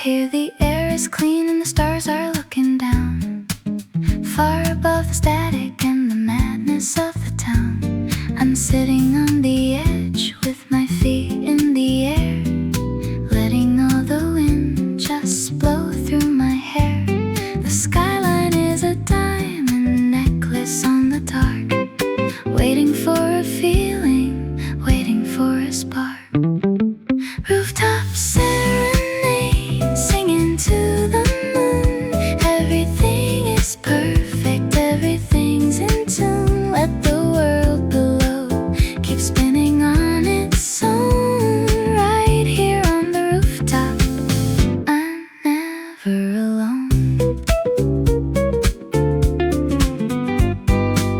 Here the air is clean and the stars are looking down, far above the static and the madness of the town. I'm sitting on the edge with my feet in the air, letting all the wind just blow through my hair. The skyline is a diamond necklace on the dark, waiting for a feeling, waiting for a spark. Rooftop serenade, singing to the moon. Everything is perfect, everything's in tune. Let the world below keep spinning on its own. Right here on the rooftop, I'm never alone.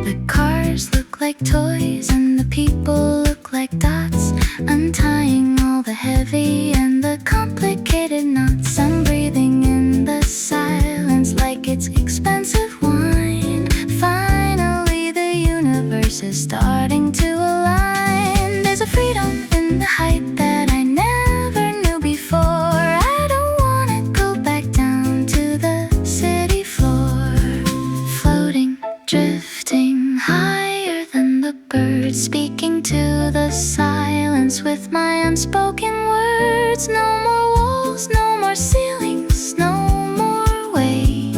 The cars look like toys and the people look like dots, untying all the heavy and the complicated knots. I'm breathing in the silence like it's expensive wine. Finally the universe is starting to align. There's a freedom in the height that I never knew before. I don't wanna go back down to the city floor. Floating, drifting higher than the birds, speaking to the silence with my unspoken words. No more walls, no more ceilings, no more weight.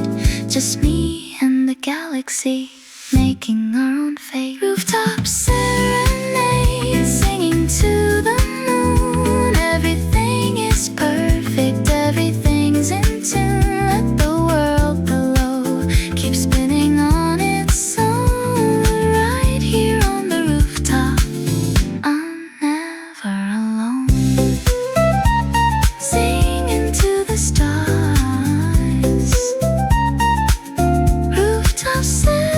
Just me and the galaxy, making our own fate. Rooftop serenade, singing to the moon. Everything is perfect, everything's in tune. Let the world below keep spinning on its own. Right here on the rooftop, I'm never alone. Singing to the stars, rooftop serenade.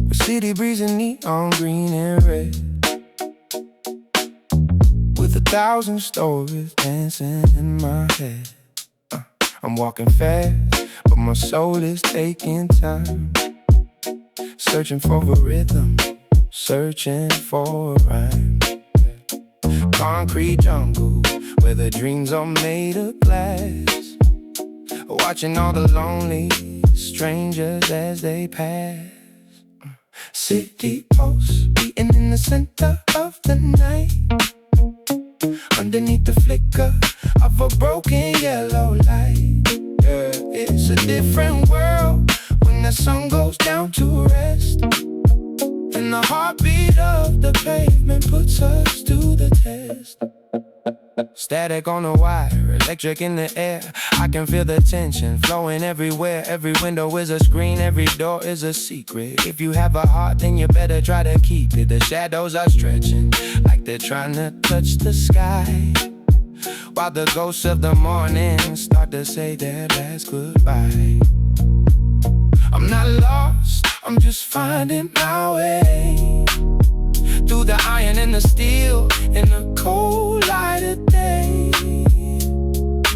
The city breezing neon green and red, with 1,000 stories dancing in my head. I'm walking fast, but my soul is taking time, searching for a rhythm, searching for a rhyme. Concrete jungle where the dreams are made of glass, watching all the lonely strangers as they pass. City pulse beating in the center of the night, underneath the flicker of a broken yellow light. Yeah, it's a different world when the sun goes down to rest, and the heartbeat of the pavement puts us to the test. Static on the wire, electric in the air. I can feel the tension flowing everywhere. Every window is a screen, every door is a secret. If you have a heart, then you better try to keep it. The shadows are stretching like they're trying to touch the sky, while the ghosts of the morning start to say their last goodbye. I'm not lost, I'm just finding my way through the iron and the steel in the cold light of day.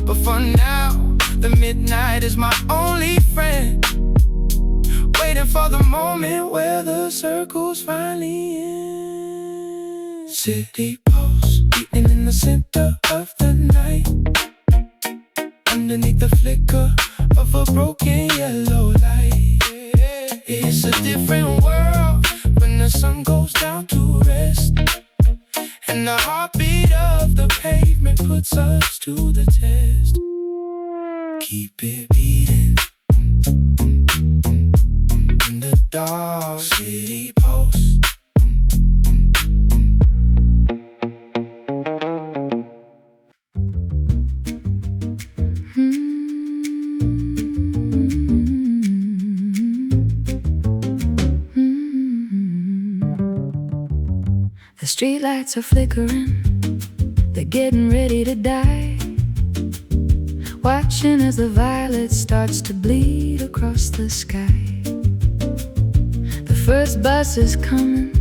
But for now, the midnight is my only friend, waiting for the moment where the circles finally end. City pulse beating in the center of the night, underneath the flicker of a broken yellow light. It's a different world when the sun goes down to rest, and the heartbeat of the pavement puts us to the test. Keep it beating in the dark. City pulse. The streetlights are flickering, they're getting ready to die. Watching as the violet starts to bleed across the sky. The first bus is coming,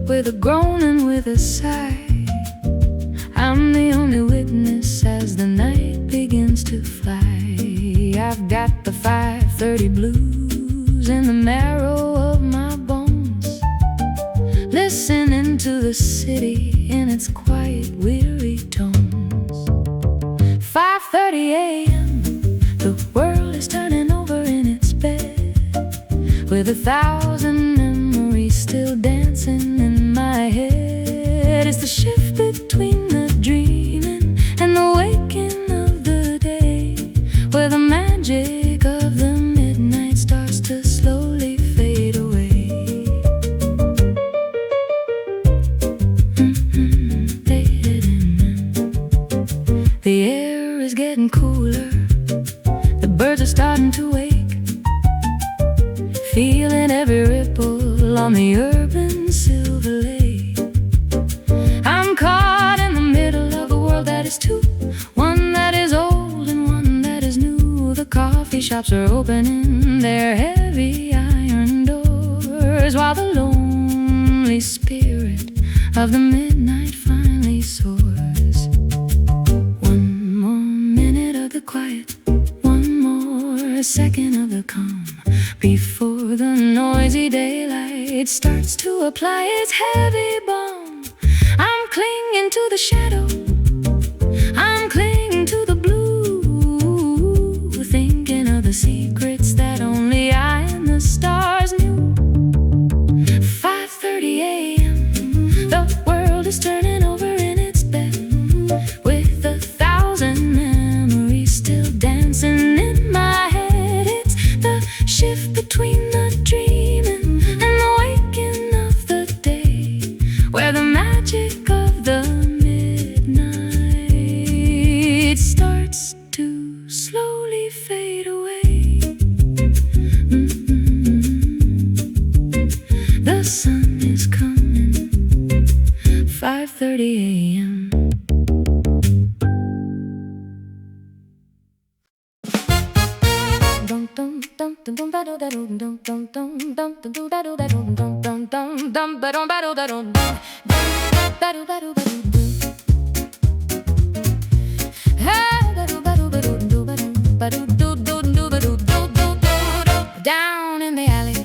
with a groan and with a sigh. I'm the only witness as the night begins to fly. I've got the 5:30 blues in the marrow of my bones, listening to the city in its quiet, weary tones. 5:30 a.m., the world is turning over in its bed, with 1,000 memories still dancing in my head. It's the shift between the dreaming and the waking of the day, where the magic of the midnight starts to slowly fade away. The air is getting cooler, the birds are starting to wake, feeling every ripple on the urban silver lake. I'm caught in the middle of a world that is two, one that is old and one that is new. The coffee shops are opening their heavy iron doors, while the lonely spirit of the midnight finally soars. One more minute of the quiet, one more second of the calm, before the noisy daylight starts to apply its heavy balm. I'm clinging to the shadow, I'm clinging to the blue, thinking of the secrets that only I and the stars knew. 5:30 a.m., the world is turning over in its bed, with 1,000 memories still dancing in my head. It's the shift between the dreaming and the waking of the day, where the magic of the midnight starts to slowly fade away. The sun is coming, 5:30 a.m. Down in the alley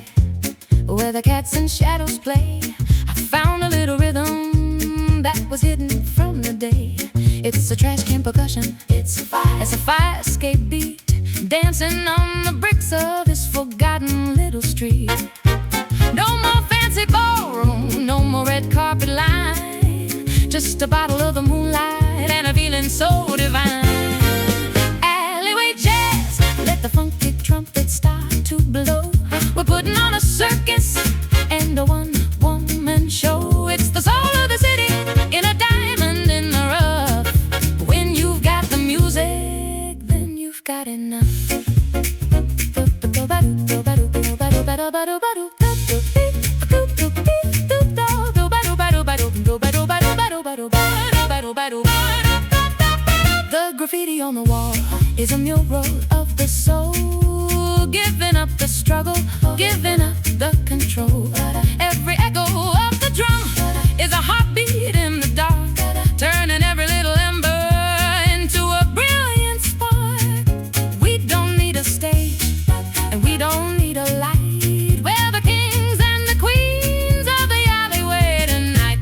where the cats and shadows play, I found a little rhythm that was hidden from the day. It's a trash can percussion, it's a fire escape beat, dancing on the bricks of this forgotten little street. No more fancy ballroom, no more red carpet line, just a bottle of the moonlight and a feeling so divine. Alleyway jazz, let the funky trumpet start to blow. We're putting on a circus and a one-woman show. It's the soul of the city in a diamond in the rough. When you've got the music, then you've got enough. The graffiti on the wall is a mural of the soul, giving up the struggle, giving up the control. Every echo of the drum is a heartbeat in the dark, turning every little ember into a brilliant spark. We don't need a stage, and we don't need a light. We're the kings and the queens of the alleyway tonight.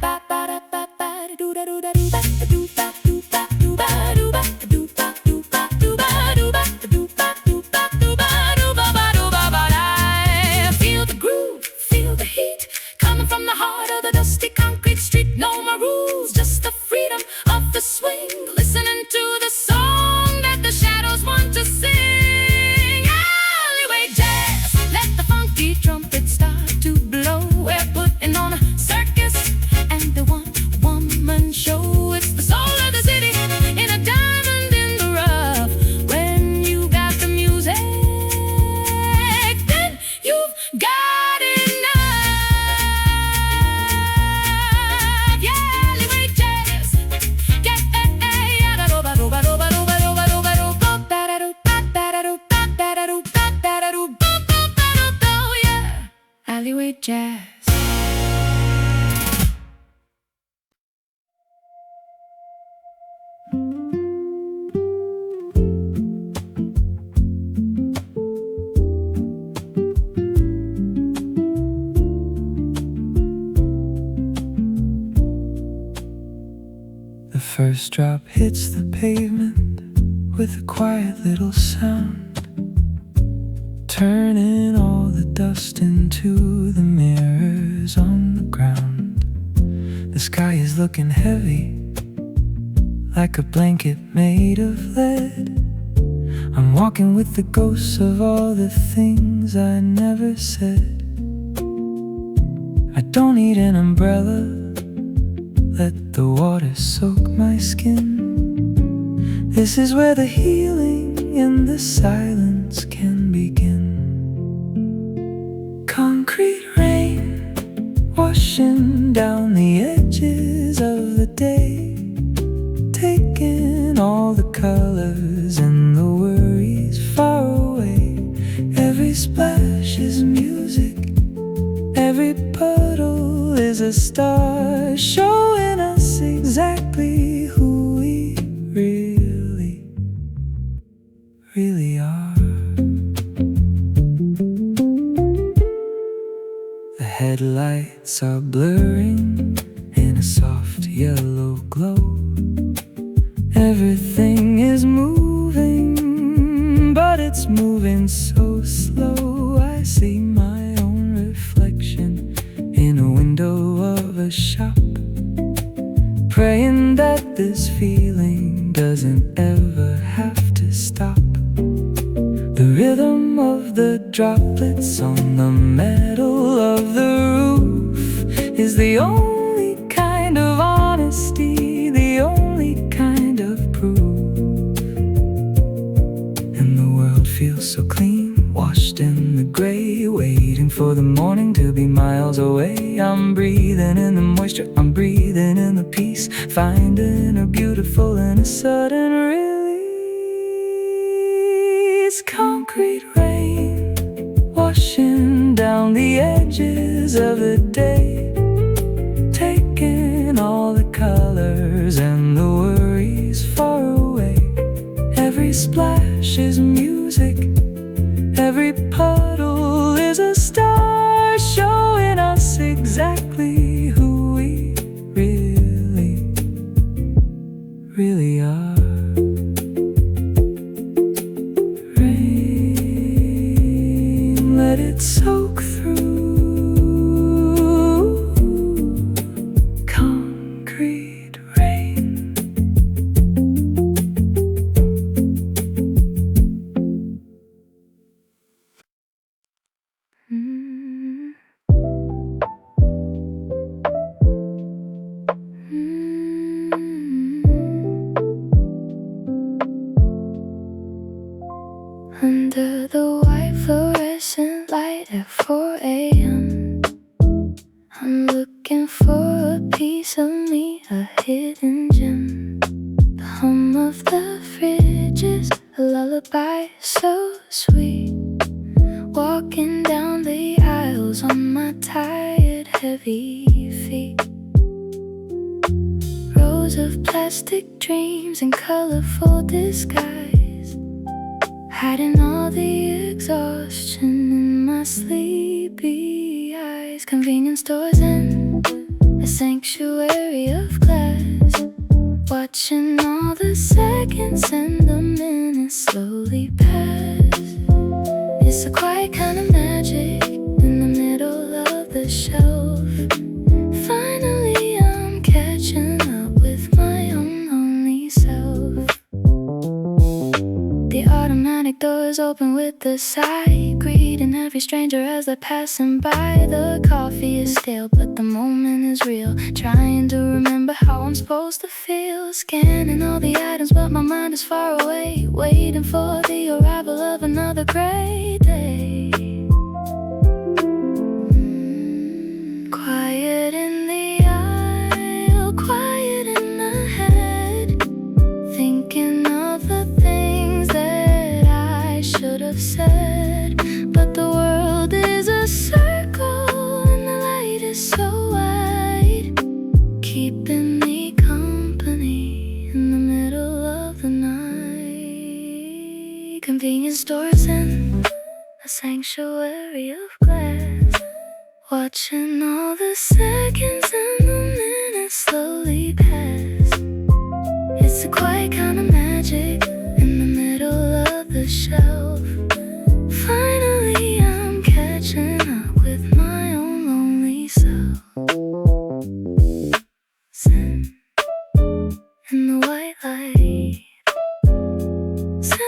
Feel the groove, feel the heat, coming from the heart of the dusty concrete street. No more rules, just the freedom of the swing, listening to the song that the shadows want to sing. Alleyway jazz, let the funky trumpet start to blow. We're putting on a circus and the one-woman show. It's the soul of the city in a diamond in the rough. When you got the music, then you've got enough. Yeah, alleyway jazz. Yeah, alleyway jazz. first drop hits the pavement with a quiet little sound, turning all the dust into the mirrors on the ground. The sky is looking heavy, like a blanket made of lead. I'm walking with the ghosts of all the things I never said. I don't need an umbrella, let the water soak my skin. This is where the healing in the silence can begin. Concrete rain washing down the edges of the day, taking all the colors and the worries far away. Every splash is music, every puddle is a star, showing us exactly who we really are. The headlights are blurring in a soft yellow glow. Everything is moving, but it's moving so slow. I see my own reflection in a window of a shop, praying that this feeling doesn't ever have to stop. The rhythm of the droplets on the metal of the roof is the only kind of honesty, the only kind of proof. And the world feels so clean, washed in the gray, waiting for the morning to be miles away. I'm breathing in the moisture, I'm breathing in the peace, finding her beautiful in a sudden release. Concrete rain washing down the edges of the day, taking all the colors and the worries far away. Every splash is music, every puddle is a star, showing us exactly who we really are. Rain, let it soak through. Concrete rain. Under the white fluorescent light at 4 a.m., I'm looking for a piece of me, a hidden gem. The hum of the fridge is a lullaby so sweet, walking down the aisles on my tired, heavy feet. Rows of plastic dreams in colorful disguise, hiding all the exhaustion in my sleepy eyes. Convenience Store Zen, a sanctuary of glass, watching all the seconds and the minutes slowly pass. It's a quiet kind of magic in the middle of the shelf. Finally I'm catching up with my own lonely self. The automatic doors open with a sigh, greeting every stranger as they're passing by. The coffee is stale, but the moment is real, trying to remember how I'm supposed to feel. Scanning all the items, but my mind is far away, waiting for the arrival of another great day. Quiet in the aisle, quiet in the head, thinking of the things that I should have said. But the world is a circle and the light is so wide, keeping me company in the middle of the night. Convenience Stores in a sanctuary of glass, watching all the seconds and the minutes slowly pass. quiet kind of magic in the middle of the shelf. Finally I'm catching up with my own lonely self. Zen in the white light. Zen.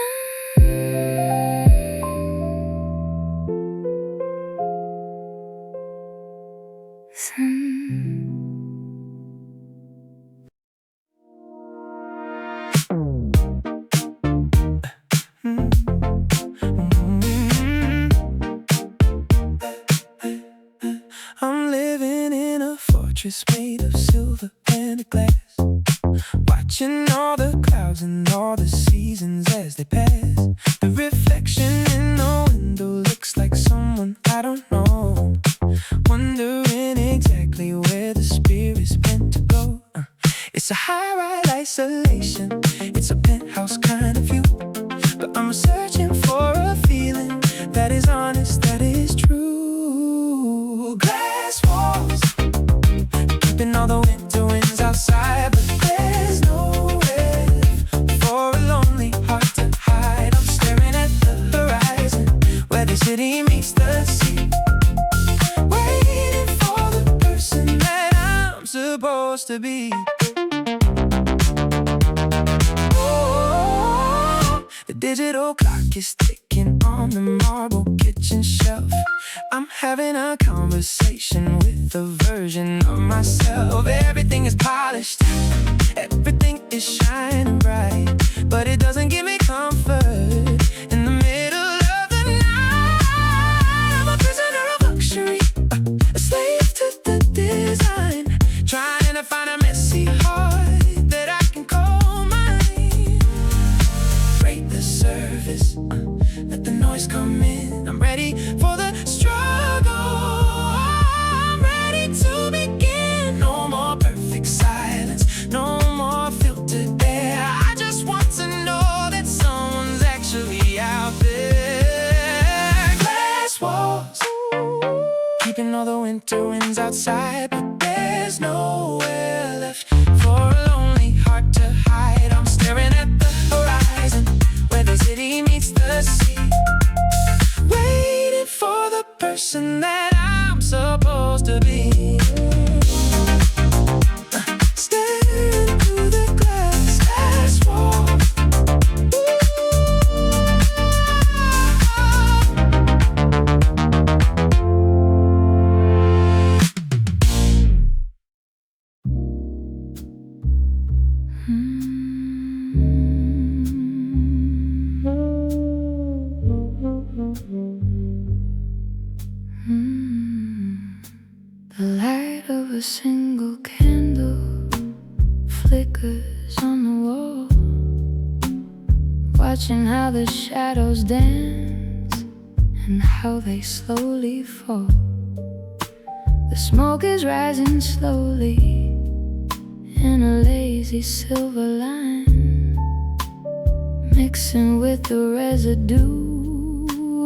I'm living in a fortress made of silver and glass, watching all the clouds and all the seasons as they pass. The reflection in the window looks like someone I don't know, wondering exactly where the spirit's meant to go. It's a high-rise isolation, it's a penthouse kind of view, but I'm searching for a feeling that is honest, that is true. Glass walls, keeping all the winter winds outside, but there's nowhere for a lonely heart to hide. I'm staring at the horizon, where the city meets the sea, waiting for the person that I'm supposed to be. The digital clock is ticking on the marble kitchen shelf. I'm having a conversation with a version of myself. Everything is polished, everything is shining bright, but it doesn't give me comfort. In the middle of the night, I'm a prisoner of luxury, a slave to the design, trying to find a messy heart that I can call mine. Break the surface, let the noise come in. I'm ready for the struggle, I'm ready to begin. No more perfect silence, no more filtered air. I just want to know that someone's actually out there. Glass walls, keeping all the winter winds outside, but there's nowhere left for a lonely heart to hide. I'm staring at the horizon, where the city meets the sea, waiting for the person that I'm supposed to be. Staring through the glass wall. The light of a single candle flickers on the wall, watching how the shadows dance and how they slowly fall. The smoke is rising slowly in a lazy silver line, mixing with the residue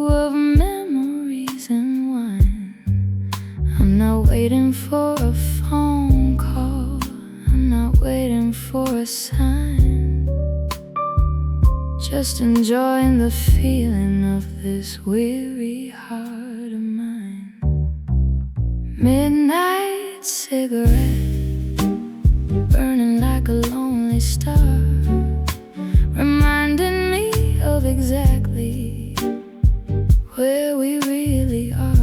of memories and wine. I'm not waiting for a phone call, I'm not waiting for a sign, just enjoying the feeling of this weary heart of mine. Midnight cigarette, burning like a lonely star, reminding me of exactly where we really are.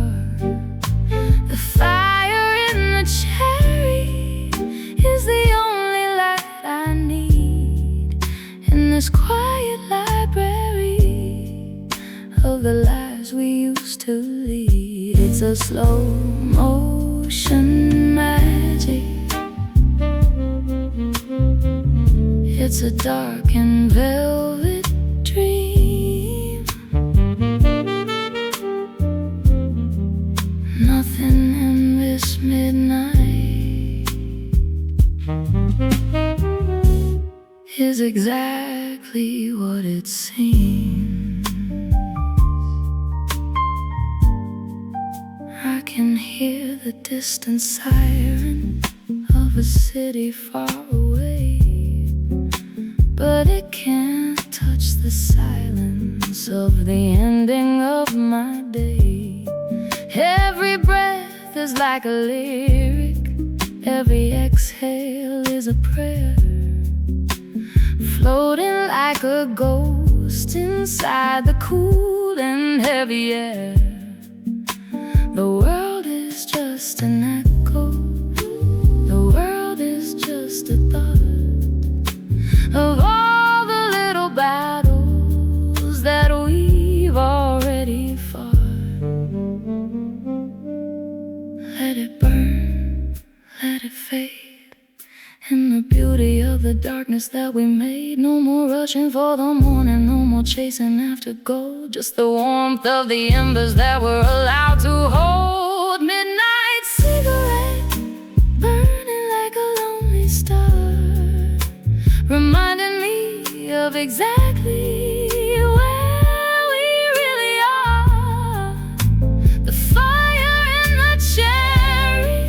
The fire in the cherry is the only light I need in this quiet library of the lives we used to lead. It's a slow motion magic, it's a dark and velvet dream. Nothing in this midnight is exactly what it seems. I can hear the distant siren of a city far away, but it can't touch the silence of the ending of my day. Every breath is like a lyric, every exhale is a prayer, floating like a ghost inside the cool and heavy air. The world is just an echo, the world is just a thought of all the little battles that we've already fought. Let it burn, let it fade, in the beauty of the darkness that we made. No more rushing for the morning, no more chasing after gold, just the warmth of the embers that we're allowed to hold. Midnight cigarette, burning like a lonely star, reminding me of exactly where we really are. The fire in the cherry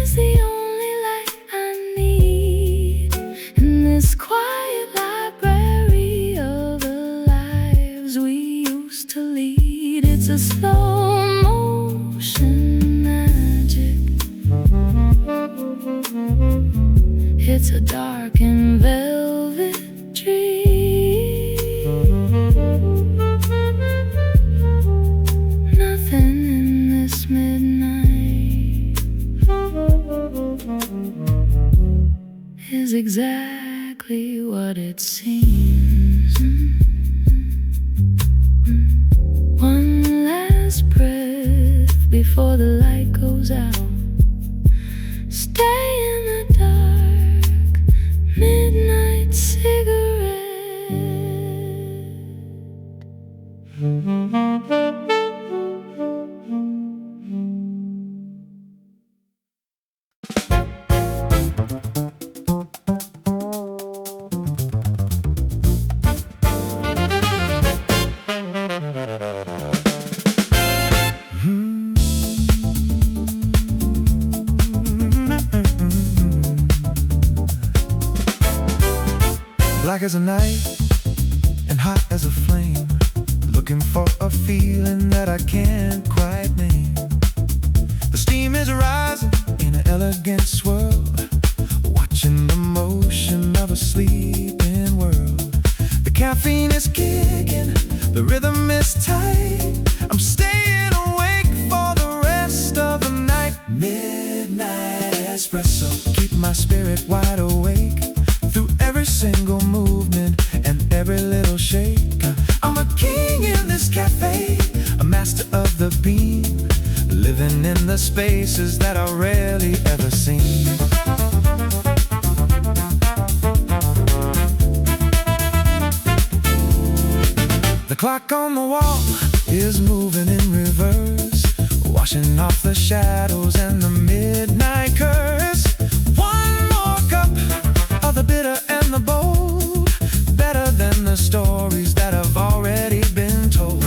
is the only light I need in this quiet library of the lives we used to lead. It's a slow motion magic, it's a dark and velvet dream. Nothing in this midnight is exactly what it seems. One last breath before the light goes out. Stay in the dark, midnight cigarette. Black as a night and hot as a flame, looking for a feeling that I can't quite name. The steam is rising in an elegant swirl, watching the motion of a sleeping world. The caffeine is kicking, the rhythm is tight. I'm staying awake for the rest of the night. Midnight espresso, keep my spirit wide awake through every single movement and every little shake. I'm a king in this cafe, a master of the beam, living in the spaces that I rarely ever seen. The clock on the wall is moving in reverse, washing off the shadows and the midnight curse. One more cup of the bitter and the bold, better than the stories that have already been told.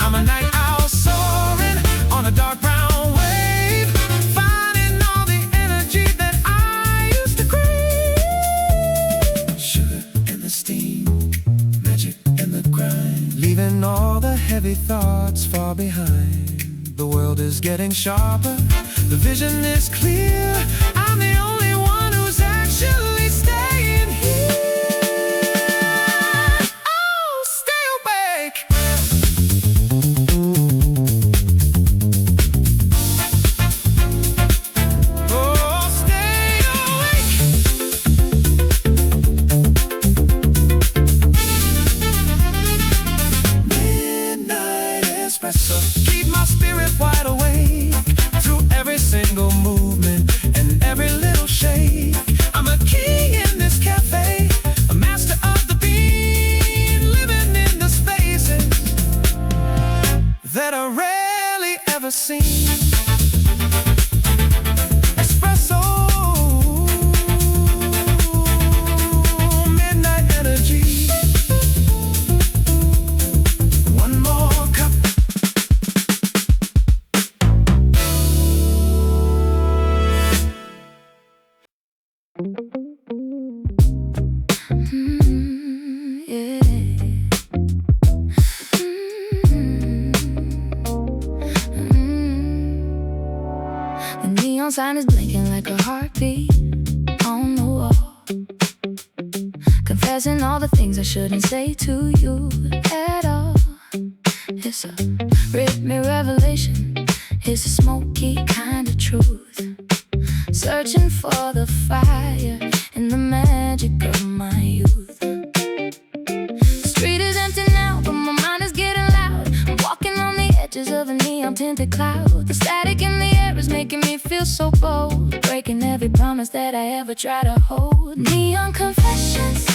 I'm a night owl soaring on a dark brown wave, finding all the energy that I used to crave. Sugar and the steam, magic and the grind, leaving all the heavy thoughts far behind. The world is getting sharper, the vision is clear. I'm the only one who's actually staying here. Oh, stay awake. Oh, stay awake. Midnight espresso, keep my spirit wide awake through every single movement and every little shake. I'm a king in this cafe, a master of the beat, living in the spaces that I rarely ever seen. Espresso, midnight energy. One more cup. neon sign is blinking like a heartbeat on the wall, confessing all the things I shouldn't say to you at all. It's a rhythmic revelation, it's a smoky kind of truth, searching for the fire in the magic of my youth. The street is empty now, but my mind is getting loud. I'm walking on the edges of a neon-tinted cloud. The static in the air is making me feel so bold, breaking every promise that I ever try to hold. Neon confessions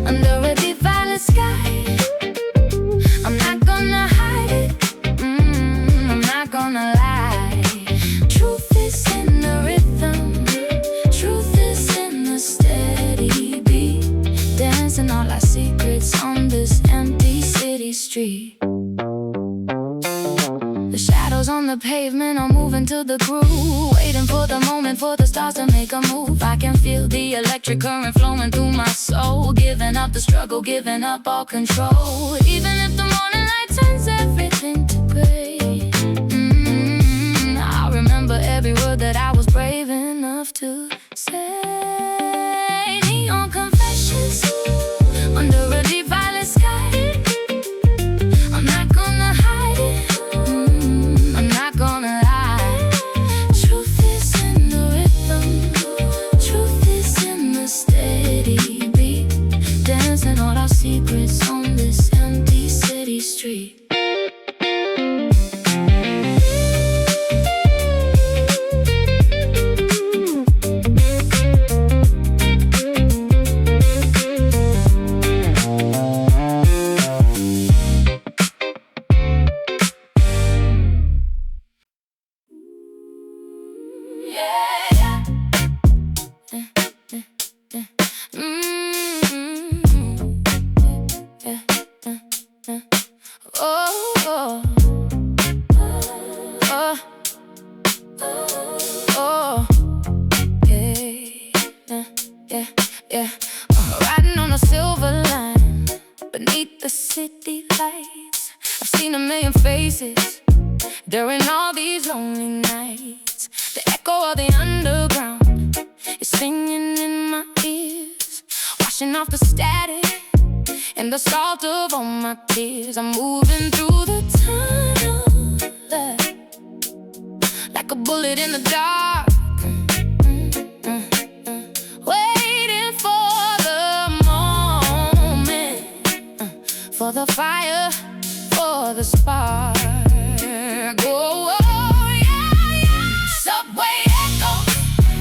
under a deep violet sky. I'm not gonna hide it, I'm not gonna lie. Truth is in the rhythm, truth is in the steady beat, dancing all our secrets on this empty city street. The shadows on the pavement are moving to the groove, waiting for the moment for the stars to make a move. I can feel the electric current flowing through my soul, giving up the struggle, giving up all control. Even if the morning light turns everything to gray, I'll remember every word that I was brave enough to say. Neon confessions under a deep violet sky. I'm not gonna hide it, I'm not gonna lie. Truth is in the rhythm, truth is in the steady beat, dancing all our secrets on this empty city street. Riding on a silver line beneath the city lights. I've seen a million faces during all these lonely nights. The echo of the underground is singing in my ears, washing off the static and the salt of all my tears. I'm moving through the tunnel like a bullet in the dark, waiting for the moment, for the fire, for the spark. Oh, yeah, yeah. Subway echoes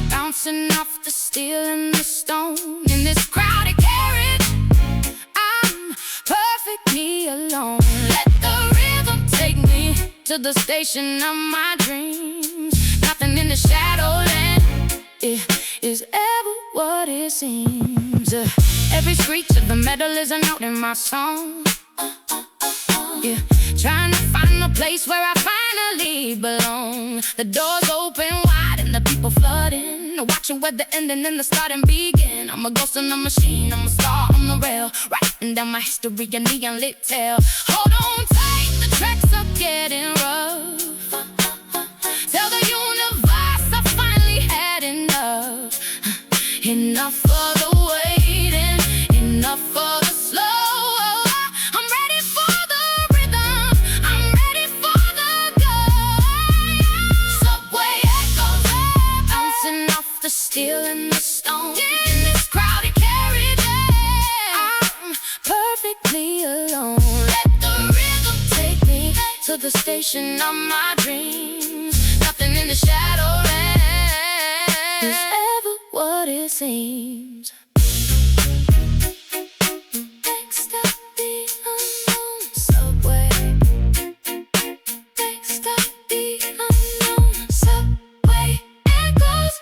bouncing off the steel and the stone. In this crowded carriage, I'm perfectly alone. Let the rhythm take me to the station of my dreams. Nothing in the shadowland is ever what it seems. Every screech of the metal is a note in my song. Yeah, trying to find a place where I finally belong. The doors open wide and the people flooding, watching where the ending and the starting begin. I'm a ghost in the machine, I'm a star on the rail, writing down my history, a neon lit tale. Hold on tight, the tracks are getting rough. Tell the universe I finally had enough. Enough for the waiting, enough for the slow. I'm ready for the rhythm, I'm ready for the go. Subway echoes bouncing off the steel and the stone. In this crowded carriage, I'm perfectly alone. Let the rhythm take me to the station of my dreams. Nothing in the shadowland is ever what it seems. Next stop, the unknown subway. Next stop, the unknown subway. Echoes.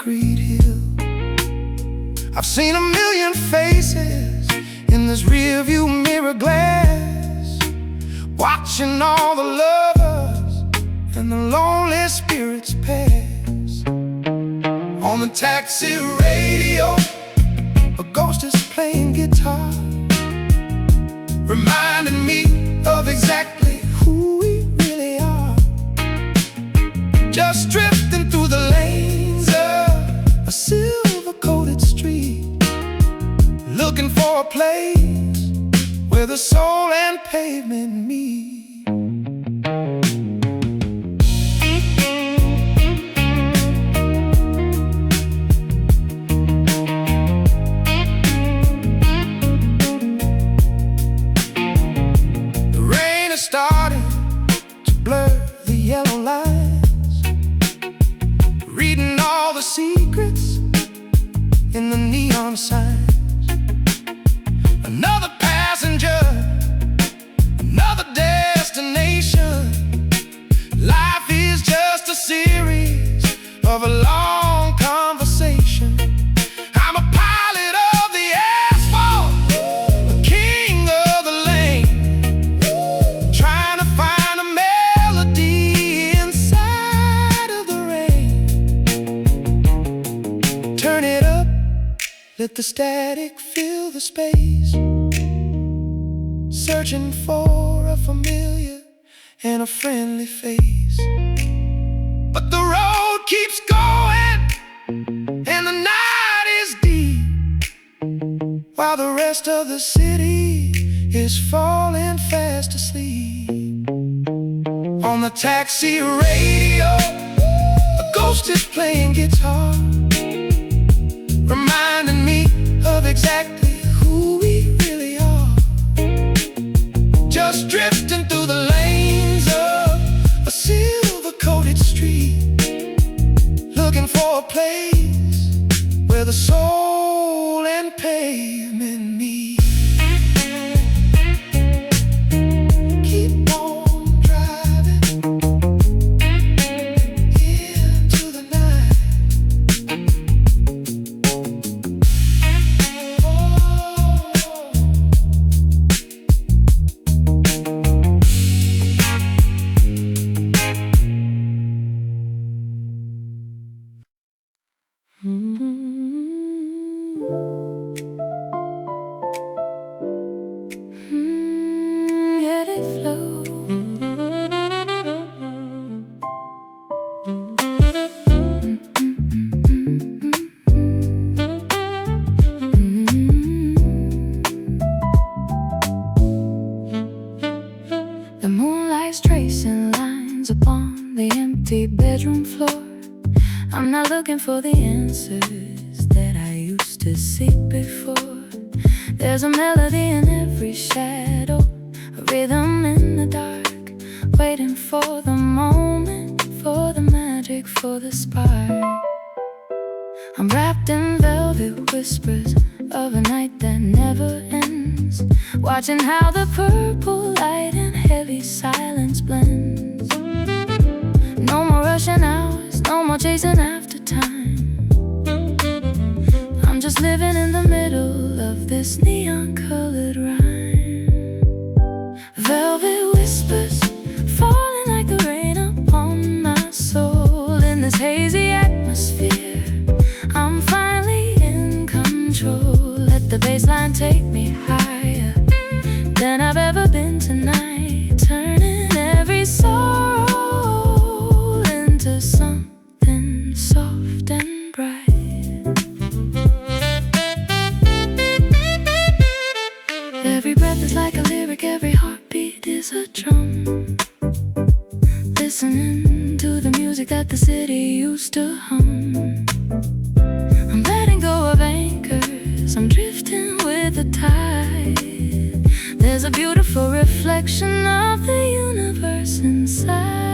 concrete hill. I've seen a million faces in this rearview mirror glass, watching all the lovers and the lonely spirits pass. On the taxi radio, a ghost is playing guitar, reminding me of exactly who we really are. Just drifting through the lanes of a silver-coated street, looking for a place where the soul and pavement meet. Starting to blur the yellow lines, reading all the secrets in the neon signs. Another passenger, another destination. Life is just a series of a long conversation. I'm a pilot of the asphalt, a king of the lane, trying to find a melody inside of the rain. Turn it up, let the static fill the space, searching for a familiar and a friendly face. But the road keeps going and the night is deep, while the rest of the city is falling fast asleep. On the taxi radio, a ghost is playing guitar, reminding me of exactly who we really are. Just drifting through the lanes of a silver-coated street, looking for a place where the soul and pavement meet. Keep on driving into the night. Let it flow. The moonlight's tracing lines upon the empty bedroom floor. I'm not looking for the answers that I used to seek before. There's a melody in every shadow, a rhythm in the dark, waiting for the moment, for the magic, for the spark. I'm wrapped in velvet whispers of a night that never ends, watching how the purple light and heavy silence blends. No more rushing hours, no more chasing after time. I'm just living in the middle of this neon-colored rhyme. Velvet whispers falling like the rain upon my soul. In this hazy atmosphere, I'm finally in control. Let the bassline take me higher than I've ever been tonight, turning every sorrow into something soft and bright. Every breath is like a lyric, every heartbeat is a drum, listening to the music that the city used to hum. I'm letting go of anchors, I'm drifting with the tide. There's a beautiful reflection of the universe inside.